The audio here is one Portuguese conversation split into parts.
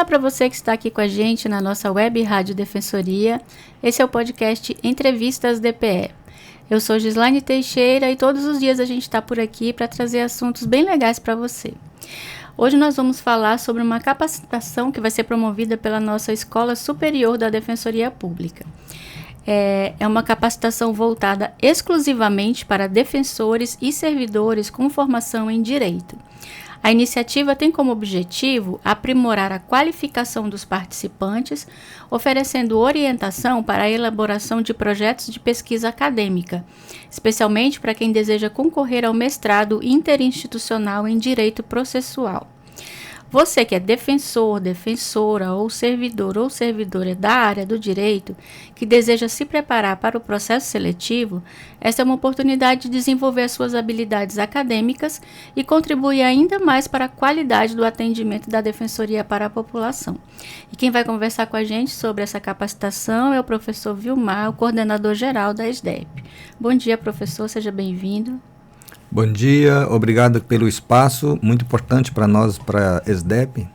para você que está aqui com a gente na nossa web Rádio Defensoria. Esse é o podcast Entrevistas DPE. Eu sou Gislaine Teixeira e todos os dias a gente está por aqui para trazer assuntos bem legais para você. Hoje nós vamos falar sobre uma capacitação que vai ser promovida pela nossa Escola Superior da Defensoria Pública. É uma capacitação voltada exclusivamente para defensores e servidores com formação em Direito. A iniciativa tem como objetivo aprimorar a qualificação dos participantes, oferecendo orientação para a elaboração de projetos de pesquisa acadêmica, especialmente para quem deseja concorrer ao mestrado interinstitucional em Direito Processual. Você que é defensor, defensora ou servidora da área do direito, que deseja se preparar para o processo seletivo, esta é uma oportunidade de desenvolver as suas habilidades acadêmicas e contribuir ainda mais para a qualidade do atendimento da Defensoria para a população. E quem vai conversar com a gente sobre essa capacitação é o professor Vilmar, o coordenador-geral da SDEP. Bom dia, professor, seja bem-vindo. Bom dia, obrigado pelo espaço, muito importante para nós, para a SDEP.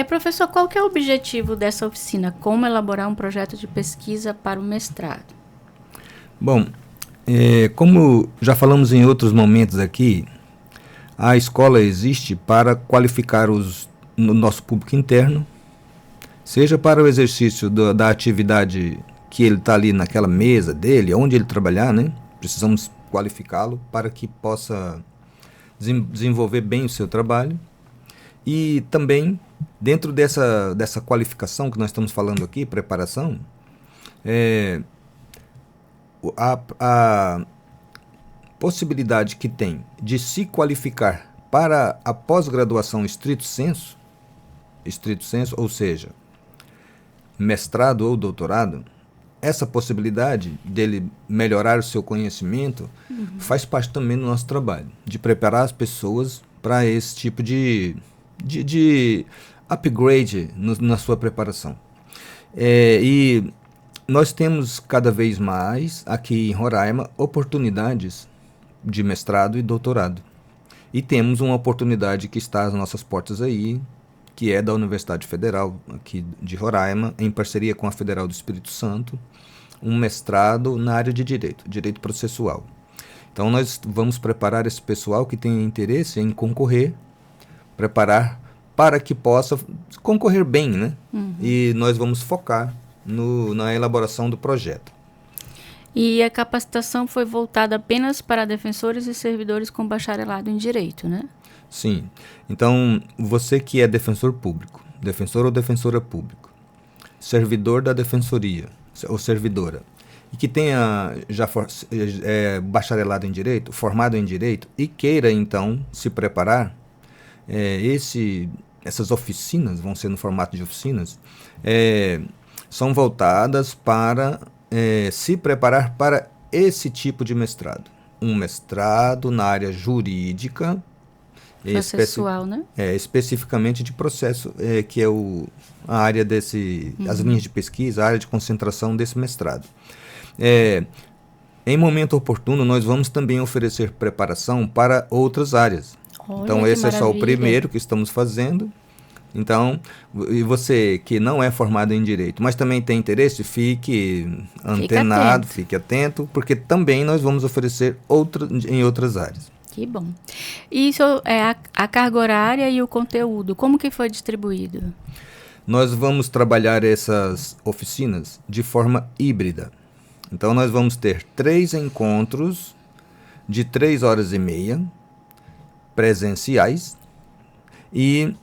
Professor, qual que é o objetivo dessa oficina? Como elaborar um projeto de pesquisa para o mestrado? Bom, como já falamos em outros momentos aqui, a escola existe para qualificar no nosso público interno, seja para o exercício da atividade que ele está ali naquela mesa dele, onde ele trabalhar, né? Precisamos qualificá-lo para que possa desenvolver bem o seu trabalho. E também, dentro dessa qualificação que nós estamos falando aqui, preparação, a possibilidade que tem de se qualificar para a pós-graduação estrito sensu, ou seja, mestrado ou doutorado, essa possibilidade dele melhorar o seu conhecimento faz parte também do nosso trabalho, de preparar as pessoas para esse tipo de upgrade na sua preparação. E nós temos cada vez mais aqui em Roraima oportunidades de mestrado e doutorado. E temos uma oportunidade que está às nossas portas aí, que é da Universidade Federal aqui de Roraima, em parceria com a Federal do Espírito Santo, um mestrado na área de direito processual. Então nós vamos preparar esse pessoal que tem interesse em concorrer, preparar para que possa concorrer bem, né? E nós vamos focar na elaboração do projeto. E a capacitação foi voltada apenas para defensores e servidores com bacharelado em Direito, né? Sim. Então, você que é defensor público, defensor ou defensora público, servidor da defensoria ou servidora, e que tenha já bacharelado em Direito, formado em Direito, e queira, então, se preparar, essas oficinas, vão ser no formato de oficinas, são voltadas para se preparar para esse tipo de mestrado. Um mestrado na área jurídica, processual, né? Especificamente de processo, que é a área as linhas de pesquisa, a área de concentração desse mestrado. Em momento oportuno, nós vamos também oferecer preparação para outras áreas. Olha, então, esse é só o primeiro que estamos fazendo. Então, e você que não é formado em Direito, mas também tem interesse, fique antenado, fique atento, porque também nós vamos oferecer em outras áreas. Que bom. E isso é a carga horária e o conteúdo, como que foi distribuído? Nós vamos trabalhar essas oficinas de forma híbrida. Então, nós vamos ter 3 encontros de 3 horas e meia, presenciais, e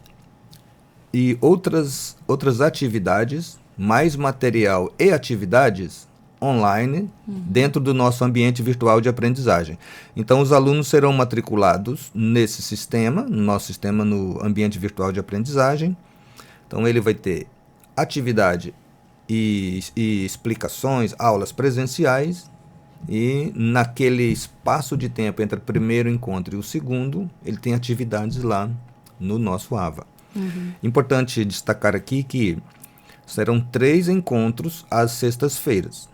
outras atividades, mais material e atividades online dentro do nosso ambiente virtual de aprendizagem. Então, os alunos serão matriculados nesse sistema, no nosso sistema, no ambiente virtual de aprendizagem. Então, ele vai ter atividade e explicações, aulas presenciais, e naquele espaço de tempo entre o primeiro encontro e o segundo, ele tem atividades lá no nosso AVA. Importante destacar aqui que serão 3 encontros às sextas-feiras.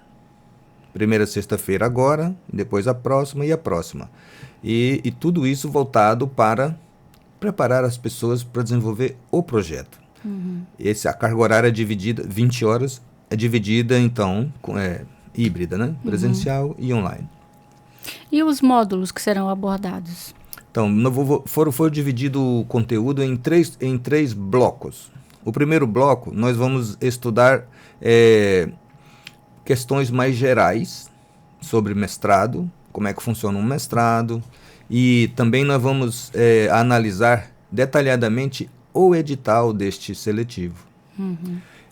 Primeira sexta-feira agora, depois a próxima e a próxima. E tudo isso voltado para preparar as pessoas para desenvolver o projeto. A carga horária é dividida, 20 horas, é dividida, então, híbrida, né? Presencial e online. E os módulos que serão abordados? Então, foi dividido o conteúdo em três blocos. O primeiro bloco, nós vamos estudar questões mais gerais sobre mestrado, como é que funciona um mestrado, e também nós vamos analisar detalhadamente o edital deste seletivo.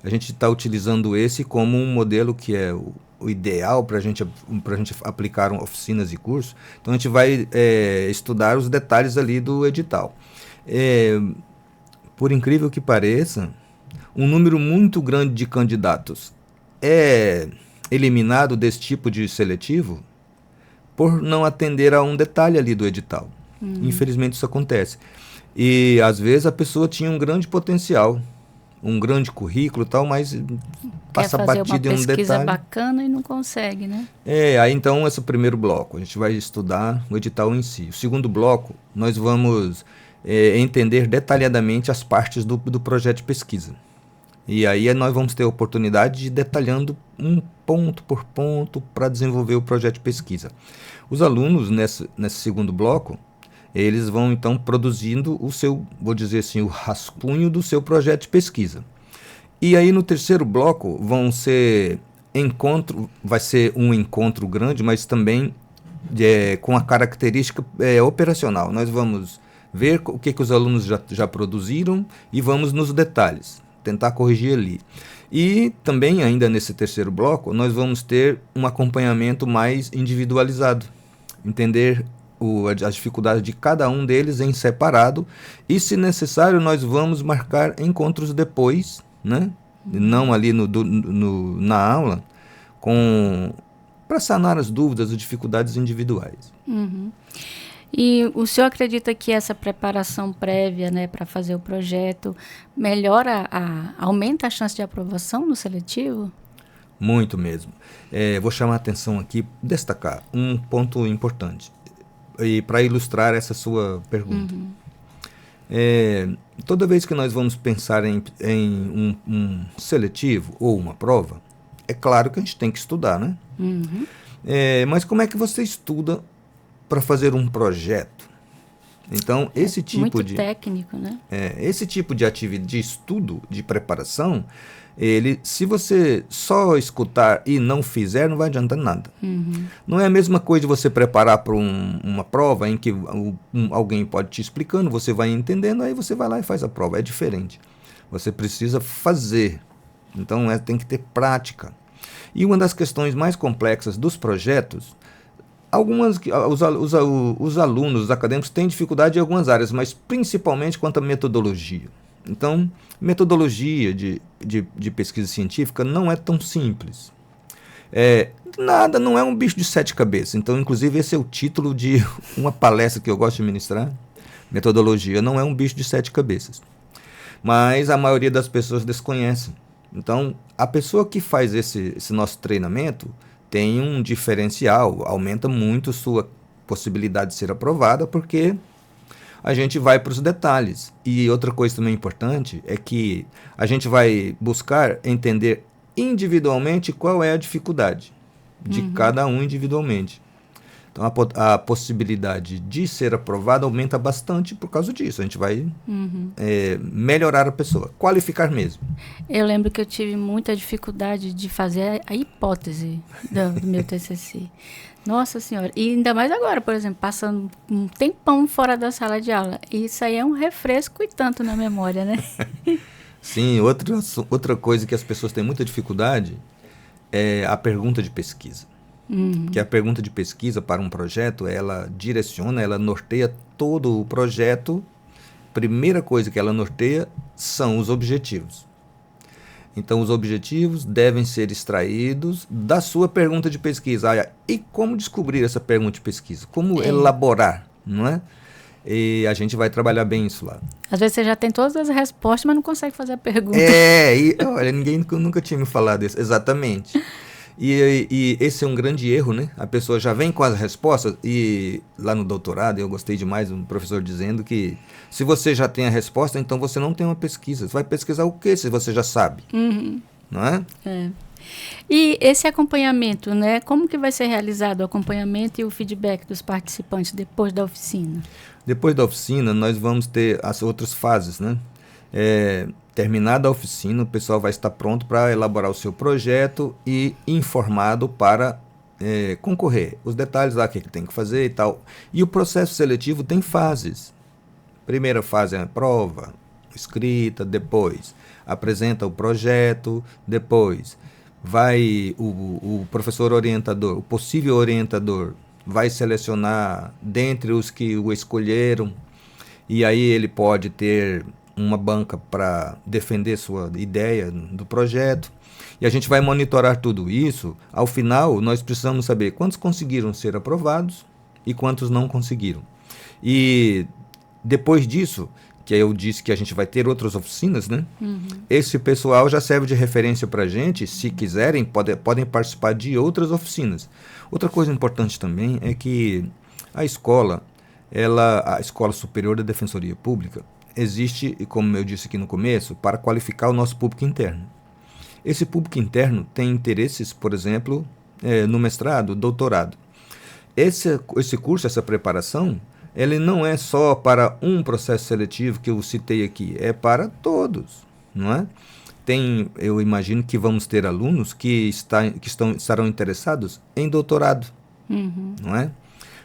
A gente está utilizando esse como um modelo que é o ideal para a gente aplicar oficinas e cursos. Então, a gente vai estudar os detalhes ali do edital. Por incrível que pareça, um número muito grande de candidatos é eliminado desse tipo de seletivo por não atender a um detalhe ali do edital. Infelizmente, isso acontece. E, às vezes, a pessoa tinha um grande potencial, um grande currículo e tal, mas passa batido em um detalhe. Quer fazer uma pesquisa bacana e não consegue, né? Aí então esse é o primeiro bloco, a gente vai estudar o edital em si. O segundo bloco, nós vamos entender detalhadamente as partes do projeto de pesquisa. E aí nós vamos ter a oportunidade de ir detalhando um ponto por ponto para desenvolver o projeto de pesquisa. Os alunos, nesse segundo bloco, eles vão então produzindo vou dizer assim, o rascunho do seu projeto de pesquisa. E aí no terceiro bloco vai ser um encontro grande, mas também com a característica operacional. Nós vamos ver o que os alunos já produziram e vamos nos detalhes, tentar corrigir ali. E também, ainda nesse terceiro bloco, nós vamos ter um acompanhamento mais individualizado, entender as dificuldades de cada um deles em separado, e se necessário nós vamos marcar encontros depois, né? Não ali na aula, para sanar as dúvidas, as dificuldades individuais. E o senhor acredita que essa preparação prévia, né, para fazer o projeto aumenta a chance de aprovação no seletivo? Muito mesmo. Vou chamar a atenção aqui, destacar um ponto importante, e para ilustrar essa sua pergunta. Toda vez que nós vamos pensar em um seletivo ou uma prova, é claro que a gente tem que estudar, né? Mas como é que você estuda para fazer um projeto? Então, esse tipo muito técnico, né? Esse tipo de atividade, de estudo, de preparação, se você só escutar e não fizer, não vai adiantar nada. Não é a mesma coisa de você preparar para uma prova em que alguém pode te explicando, você vai entendendo, aí você vai lá e faz a prova. É diferente. Você precisa fazer. Então, tem que ter prática. E uma das questões mais complexas dos projetos, os alunos, os acadêmicos, têm dificuldade em algumas áreas, mas principalmente quanto à metodologia. Então, metodologia de pesquisa científica não é tão simples. Não é um bicho de 7 cabeças. Então, inclusive, esse é o título de uma palestra que eu gosto de ministrar. Metodologia não é um bicho de 7 cabeças. Mas a maioria das pessoas desconhece. Então, a pessoa que faz esse nosso treinamento tem um diferencial, aumenta muito sua possibilidade de ser aprovada, porque a gente vai para os detalhes. E outra coisa também importante é que a gente vai buscar entender individualmente qual é a dificuldade de cada um individualmente. Então, a possibilidade de ser aprovada aumenta bastante por causa disso. A gente vai melhorar a pessoa, qualificar mesmo. Eu lembro que eu tive muita dificuldade de fazer a hipótese do meu TCC. Nossa Senhora. E ainda mais agora, por exemplo, passando um tempão fora da sala de aula. Isso aí é um refresco e tanto na memória, né? Sim, outra coisa que as pessoas têm muita dificuldade é a pergunta de pesquisa. Que a pergunta de pesquisa para um projeto, ela direciona, ela norteia todo o projeto. Primeira coisa que ela norteia são os objetivos. Então, os objetivos devem ser extraídos da sua pergunta de pesquisa. E como descobrir essa pergunta de pesquisa? Como elaborar, não é? E a gente vai trabalhar bem isso lá. Às vezes você já tem todas as respostas, mas não consegue fazer a pergunta. Olha, ninguém nunca tinha me falado isso. Exatamente. E esse é um grande erro, né? A pessoa já vem com as respostas e lá no doutorado, eu gostei demais, um professor dizendo que se você já tem a resposta, então você não tem uma pesquisa. Você vai pesquisar o quê se você já sabe? Não é? E esse acompanhamento, né? Como que vai ser realizado o acompanhamento e o feedback dos participantes depois da oficina? Depois da oficina, nós vamos ter as outras fases, né? Terminada a oficina, o pessoal vai estar pronto para elaborar o seu projeto e informado para concorrer. Os detalhes lá, o que tem que fazer e tal. E o processo seletivo tem fases. Primeira fase é a prova, escrita, depois apresenta o projeto, depois vai o professor orientador, o possível orientador, vai selecionar dentre os que o escolheram, e aí ele pode ter uma banca para defender sua ideia do projeto, e a gente vai monitorar tudo isso. Ao final, nós precisamos saber quantos conseguiram ser aprovados e quantos não conseguiram. E depois disso, que eu disse que a gente vai ter outras oficinas, né? Esse pessoal já serve de referência para a gente. Se quiserem, podem participar de outras oficinas. Outra coisa importante também é que a Escola Superior da Defensoria Pública, existe, como eu disse aqui no começo, para qualificar o nosso público interno. Esse público interno tem interesses, por exemplo, no mestrado, doutorado. Esse curso, essa preparação, ele não é só para um processo seletivo que eu citei aqui, é para todos, não é? Eu imagino que vamos ter alunos que estarão interessados em doutorado, não é?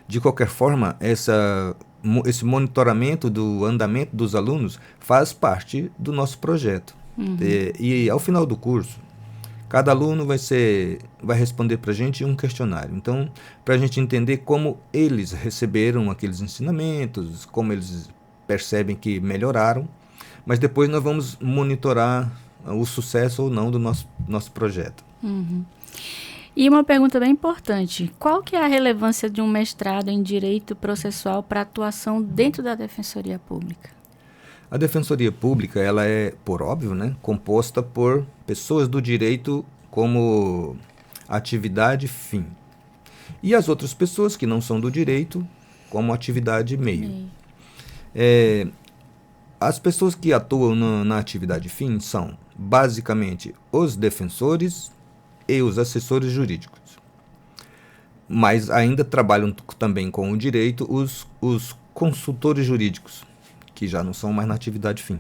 De qualquer forma, esse monitoramento do andamento dos alunos faz parte do nosso projeto. E ao final do curso, cada aluno vai responder para a gente um questionário. Então, para a gente entender como eles receberam aqueles ensinamentos, como eles percebem que melhoraram, mas depois nós vamos monitorar o sucesso ou não do nosso projeto. E uma pergunta bem importante: qual que é a relevância de um mestrado em Direito Processual para a atuação dentro da Defensoria Pública? A Defensoria Pública, ela é, por óbvio, né, composta por pessoas do direito como atividade fim. E as outras pessoas que não são do direito como atividade meio. As pessoas que atuam na atividade fim são, basicamente, os defensores e os assessores jurídicos. Mas ainda trabalham também com o direito os consultores jurídicos, que já não são mais na atividade fim,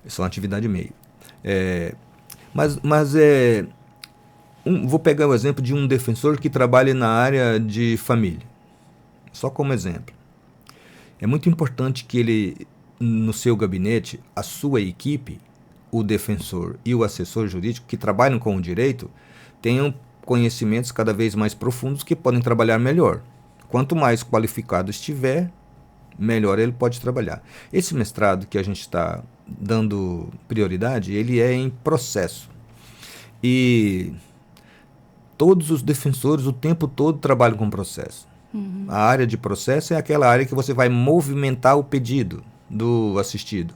são atividade meio. Vou pegar o exemplo de um defensor que trabalha na área de família, só como exemplo. É muito importante que ele, no seu gabinete, a sua equipe, o defensor e o assessor jurídico que trabalham com o direito, tenham conhecimentos cada vez mais profundos que podem trabalhar melhor. Quanto mais qualificado estiver, melhor ele pode trabalhar. Esse mestrado que a gente está dando prioridade, ele é em processo. E todos os defensores o tempo todo trabalham com processo. A área de processo é aquela área que você vai movimentar o pedido do assistido.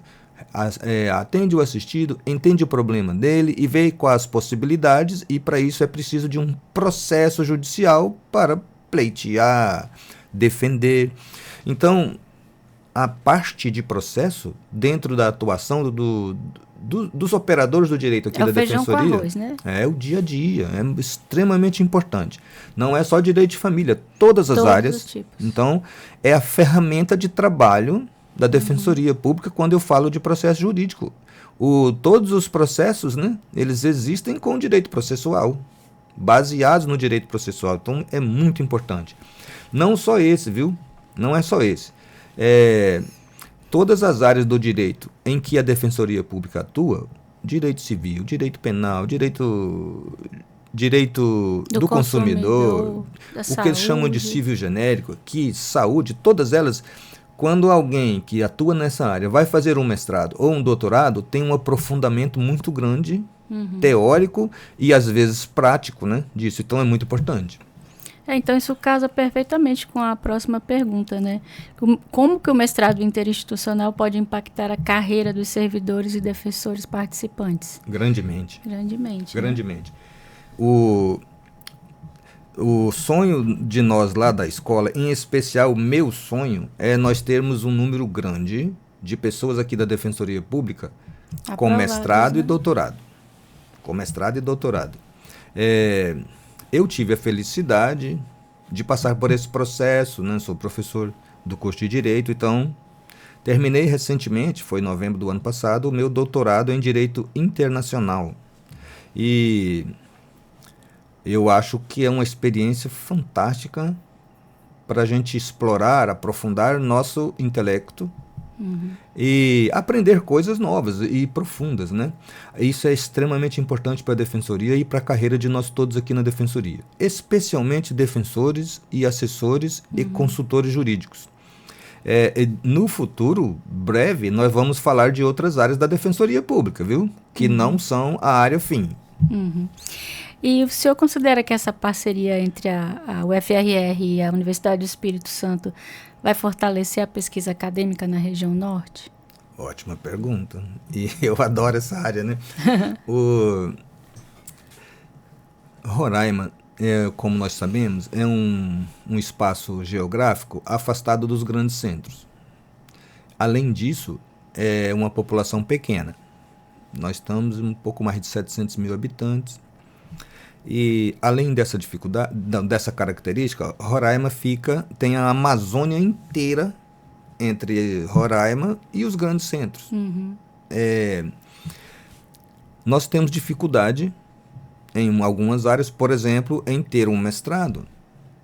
Atende o assistido, entende o problema dele e vê quais as possibilidades, e para isso é preciso de um processo judicial para pleitear, defender. Então, a parte de processo dentro da atuação dos operadores do direito aqui da Defensoria, feijão com arroz, né? É o dia a dia, é extremamente importante. Não é só direito de família, todas as áreas. Os tipos. Então, é a ferramenta de trabalho da Defensoria Pública quando eu falo de processo jurídico. Todos os processos, né, eles existem com o direito processual, baseados no direito processual. Então, é muito importante. Não só esse, viu? Não é só esse. Todas as áreas do direito em que a Defensoria Pública atua, direito civil, direito penal, direito do consumidor, o que eles chamam de civil genérico aqui, saúde, todas elas, quando alguém que atua nessa área vai fazer um mestrado ou um doutorado, tem um aprofundamento muito grande, teórico e às vezes prático, né, disso. Então é muito importante. Então isso casa perfeitamente com a próxima pergunta, né? Como que o mestrado interinstitucional pode impactar a carreira dos servidores e defensores participantes? Grandemente. Grandemente. Grandemente. o sonho de nós lá da escola, em especial o meu sonho, é nós termos um número grande de pessoas aqui da Defensoria Pública com mestrado, né? E doutorado. Com mestrado e doutorado. Eu tive a felicidade de passar por esse processo, né? Sou professor do curso de Direito, então terminei recentemente, foi em novembro do ano passado, o meu doutorado em Direito Internacional. E eu acho que é uma experiência fantástica para a gente explorar, aprofundar nosso intelecto e aprender coisas novas e profundas, né? Isso é extremamente importante para a Defensoria e para a carreira de nós todos aqui na Defensoria, especialmente defensores e assessores e consultores jurídicos. No futuro breve, nós vamos falar de outras áreas da Defensoria Pública, viu? Que não são a área fim. E o senhor considera que essa parceria entre a UFRR e a Universidade do Espírito Santo vai fortalecer a pesquisa acadêmica na região norte? Ótima pergunta. E eu adoro essa área, né? Roraima, como nós sabemos, é um espaço geográfico afastado dos grandes centros. Além disso, é uma população pequena. Nós estamos um pouco mais de 700 mil habitantes. E além dessa dificuldade, dessa característica, Roraima tem a Amazônia inteira entre Roraima e os grandes centros. Nós temos dificuldade em algumas áreas, por exemplo, em ter um mestrado,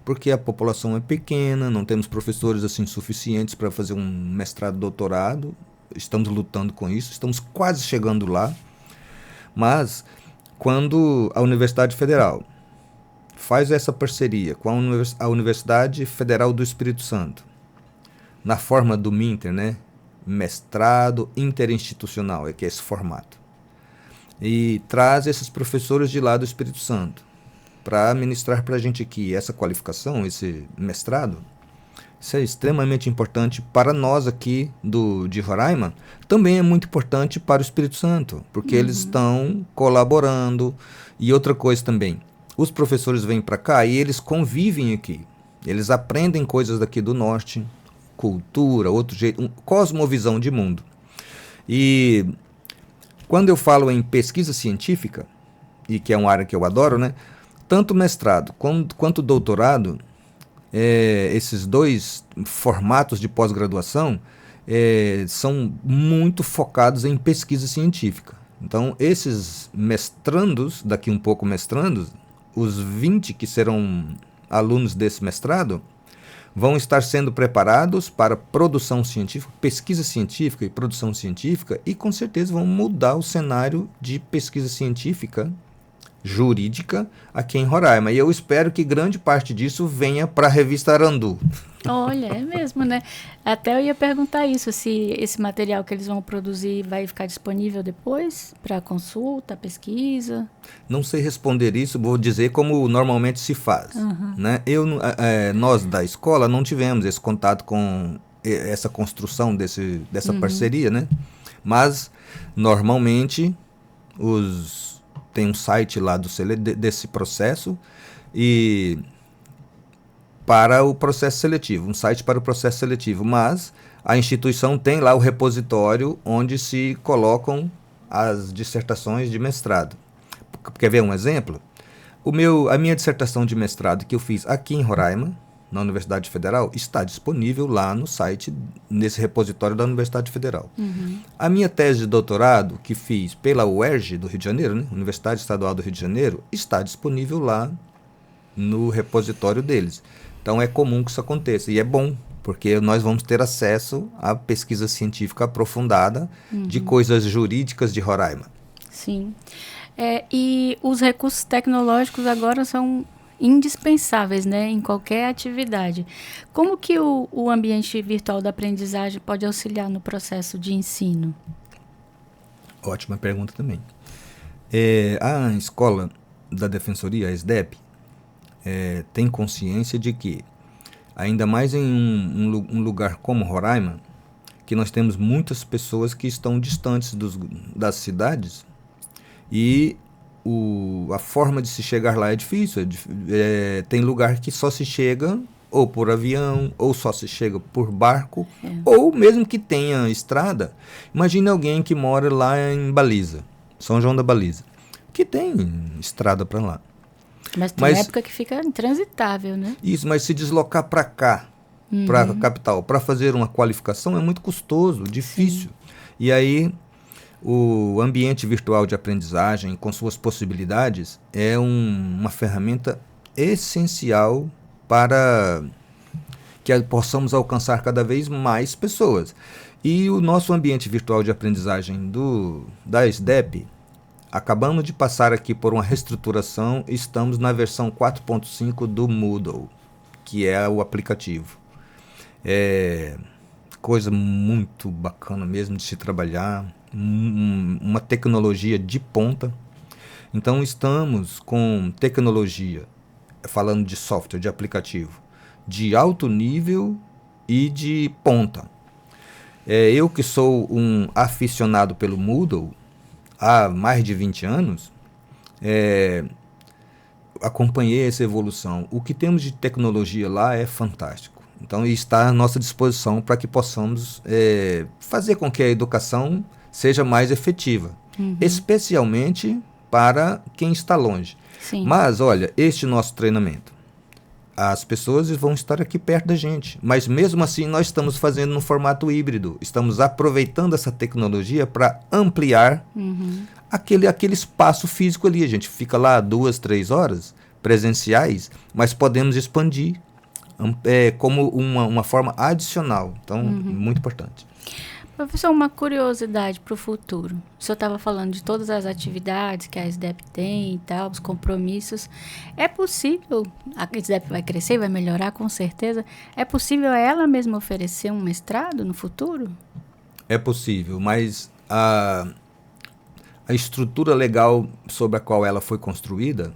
porque a população é pequena, não temos professores assim suficientes para fazer um mestrado, doutorado. Estamos lutando com isso, estamos quase chegando lá, mas quando a Universidade Federal faz essa parceria com a Universidade Federal do Espírito Santo, na forma do MINTER, né? Mestrado interinstitucional, que é esse formato, e traz esses professores de lá do Espírito Santo para ministrar para a gente aqui essa qualificação, esse mestrado. Isso é extremamente importante para nós aqui de Roraima. Também é muito importante para o Espírito Santo, porque eles estão colaborando. E outra coisa também, os professores vêm para cá e eles convivem aqui. Eles aprendem coisas daqui do norte, cultura, outro jeito, cosmovisão de mundo. E quando eu falo em pesquisa científica, e que é uma área que eu adoro, né? Tanto mestrado quanto doutorado, esses dois formatos de pós-graduação são muito focados em pesquisa científica. Então, esses mestrandos, daqui um pouco mestrandos, os 20 que serão alunos desse mestrado, vão estar sendo preparados para produção científica, pesquisa científica e produção científica, e com certeza vão mudar o cenário de pesquisa científica jurídica aqui em Roraima. E eu espero que grande parte disso venha para a revista Arandu. Olha, é mesmo, né? Até eu ia perguntar isso, se esse material que eles vão produzir vai ficar disponível depois para consulta, pesquisa. Não sei responder isso, vou dizer como normalmente se faz. Né? Nós da escola não tivemos esse contato com essa construção dessa parceria, né? Mas normalmente tem um site lá desse processo e para o processo seletivo, um site para o processo seletivo, mas a instituição tem lá o repositório onde se colocam as dissertações de mestrado. Quer ver um exemplo? A minha dissertação de mestrado que eu fiz aqui em Roraima, na Universidade Federal, está disponível lá no site, nesse repositório da Universidade Federal. A minha tese de doutorado, que fiz pela UERJ do Rio de Janeiro, né, Universidade Estadual do Rio de Janeiro, está disponível lá no repositório deles. Então é comum que isso aconteça, e é bom, porque nós vamos ter acesso à pesquisa científica aprofundada de coisas jurídicas de Roraima. Sim. E os recursos tecnológicos agora são indispensáveis, né, em qualquer atividade. Como que o ambiente virtual da aprendizagem pode auxiliar no processo de ensino? Ótima pergunta também. A escola da Defensoria, a SDEP, tem consciência de que, ainda mais em um lugar como Roraima, que nós temos muitas pessoas que estão distantes das cidades, e a forma de se chegar lá é difícil. Tem lugar que só se chega ou por avião, ou só se chega por barco, ou mesmo que tenha estrada. Imagine alguém que mora lá em Baliza, São João da Baliza, que tem estrada para lá. Mas tem época que fica intransitável, né? Isso, mas se deslocar para cá, para a capital, para fazer uma qualificação é muito custoso, difícil. Sim. E aí, o ambiente virtual de aprendizagem, com suas possibilidades, é uma ferramenta essencial para que possamos alcançar cada vez mais pessoas. E o nosso ambiente virtual de aprendizagem da SDEP, acabamos de passar aqui por uma reestruturação, estamos na versão 4.5 do Moodle, que é o aplicativo. É coisa muito bacana mesmo de se trabalhar, uma tecnologia de ponta. Então estamos com tecnologia, falando de software, de aplicativo, de alto nível e de ponta. Eu que sou um aficionado pelo Moodle há mais de 20 anos, acompanhei essa evolução. O que temos de tecnologia lá é fantástico. Então está à nossa disposição para que possamos fazer com que a educação seja mais efetiva, especialmente para quem está longe. Sim. Mas, olha, este nosso treinamento, as pessoas vão estar aqui perto da gente, mas mesmo assim nós estamos fazendo no formato híbrido, estamos aproveitando essa tecnologia para ampliar aquele espaço físico ali. A gente fica lá 2, 3 horas presenciais, mas podemos expandir como uma forma adicional. Então, muito importante. Professor, uma curiosidade para o futuro. O senhor estava falando de todas as atividades que a SDEP tem e tal, os compromissos. É possível, a SDEP vai crescer, vai melhorar com certeza, é possível ela mesma oferecer um mestrado no futuro? É possível, mas a estrutura legal sobre a qual ela foi construída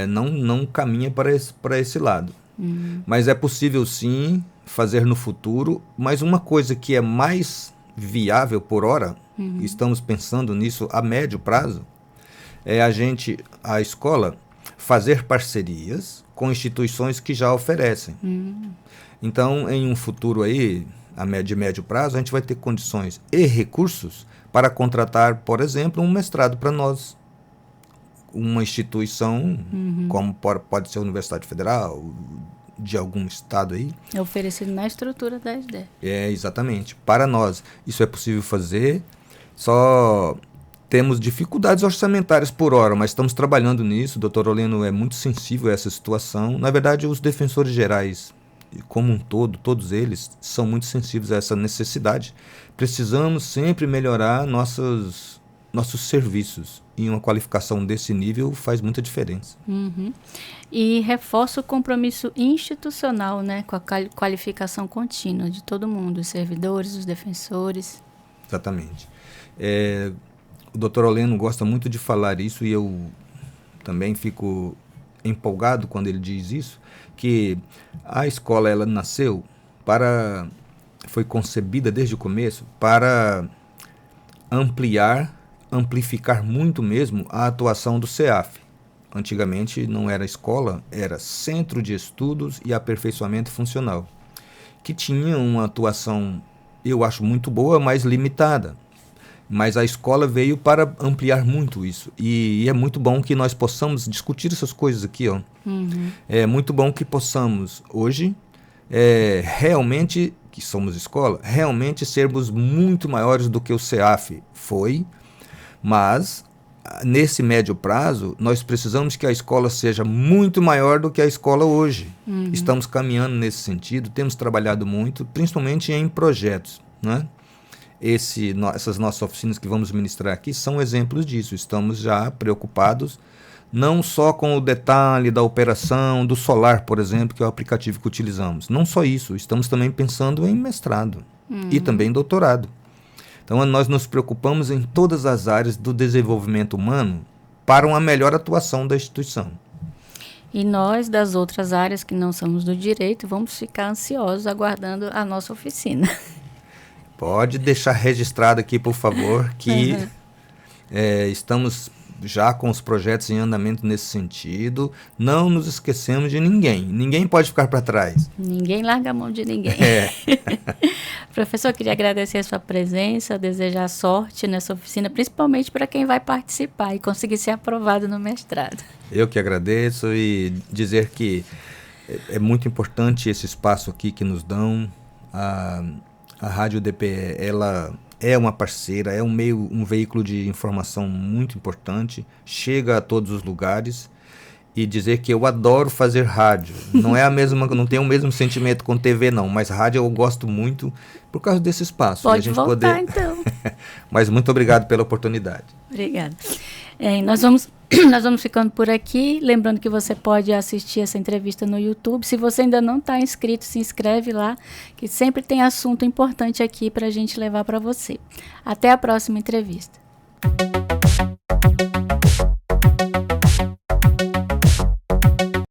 não caminha para esse lado. Mas é possível sim fazer no futuro, mas uma coisa que é mais viável por hora, estamos pensando nisso a médio prazo, é a escola, fazer parcerias com instituições que já oferecem. Então, em um futuro aí, a médio prazo, a gente vai ter condições e recursos para contratar, por exemplo, um mestrado para nós. Uma instituição, como pode ser a Universidade Federal, de algum estado aí. É oferecido na estrutura da SDEP. Exatamente. Para nós, isso é possível fazer, só temos dificuldades orçamentárias por hora, mas estamos trabalhando nisso. O doutor Oleno é muito sensível a essa situação. Na verdade, os defensores gerais, como um todo, todos eles, são muito sensíveis a essa necessidade. Precisamos sempre melhorar nossos serviços. E uma qualificação desse nível faz muita diferença. E reforça o compromisso institucional, né, com a qualificação contínua de todo mundo, os servidores, os defensores. Exatamente. O doutor Oleno gosta muito de falar isso e eu também fico empolgado quando ele diz isso, que a escola ela foi concebida desde o começo para amplificar muito mesmo a atuação do CEAF. Antigamente não era escola, era Centro de Estudos e Aperfeiçoamento Funcional, que tinha uma atuação, eu acho, muito boa, mas limitada. Mas a escola veio para ampliar muito isso. E é muito bom que nós possamos discutir essas coisas aqui. É muito bom que possamos, hoje, realmente, que somos escola, realmente sermos muito maiores do que o CEAF foi. Mas, nesse médio prazo, nós precisamos que a escola seja muito maior do que a escola hoje. Estamos caminhando nesse sentido, temos trabalhado muito, principalmente em projetos, né? Essas nossas oficinas que vamos ministrar aqui são exemplos disso. Estamos já preocupados não só com o detalhe da operação do Solar, por exemplo, que é o aplicativo que utilizamos. Não só isso, estamos também pensando em mestrado e também doutorado. Então, nós nos preocupamos em todas as áreas do desenvolvimento humano para uma melhor atuação da instituição. E nós, das outras áreas que não somos do direito, vamos ficar ansiosos aguardando a nossa oficina. Pode deixar registrado aqui, por favor, que estamos já com os projetos em andamento nesse sentido. Não nos esquecemos de ninguém. Ninguém pode ficar para trás. Ninguém larga a mão de ninguém. Professor, queria agradecer a sua presença, desejar sorte nessa oficina, principalmente para quem vai participar e conseguir ser aprovado no mestrado. Eu que agradeço e dizer que é muito importante esse espaço aqui que nos dão. A Rádio DPE, ela é uma parceira, é um veículo de informação muito importante, chega a todos os lugares. E dizer que eu adoro fazer rádio. Não é a mesma, não tenho o mesmo sentimento com TV, não. Mas rádio eu gosto muito por causa desse espaço. Pode a gente voltar, então. Mas muito obrigado pela oportunidade. Obrigada. Nós vamos ficando por aqui. Lembrando que você pode assistir essa entrevista no YouTube. Se você ainda não está inscrito, se inscreve lá, que sempre tem assunto importante aqui para a gente levar para você. Até a próxima entrevista.